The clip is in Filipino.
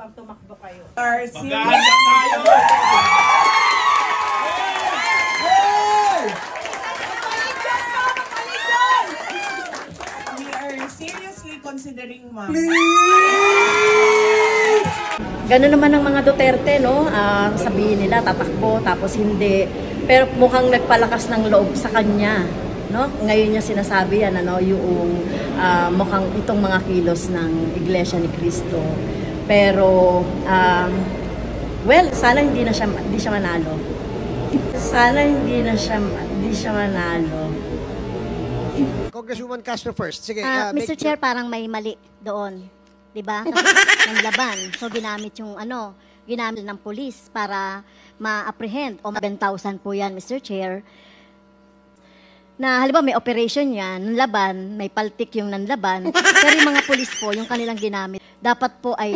pag tumakbo kayo. Maghahanda tayo! We are seriously considering, ma'am. Ganun naman ang mga Duterte, no? Sabihin nila tatakbo tapos hindi. Pero mukhang nagpalakas ng loob sa kanya, no? Ngayon niya sinasabi yan, ano, yung mukhang itong mga kilos ng Iglesia ni Cristo. Pero well, sana hindi siya manalo. Sana hindi siya manalo. Congresswoman Castro first. Sige, Mr. Chair, parang may mali doon. 'Di ba? Kasi ng laban. So ginamit ginamit ng pulis para ma-apprehend o 7,000 po 'yan, Mr. Chair. Na halimbawa may operation yan, ng laban, may paltik yung nanlaban, pero yung mga pulis po, yung kanilang ginamit, dapat po ay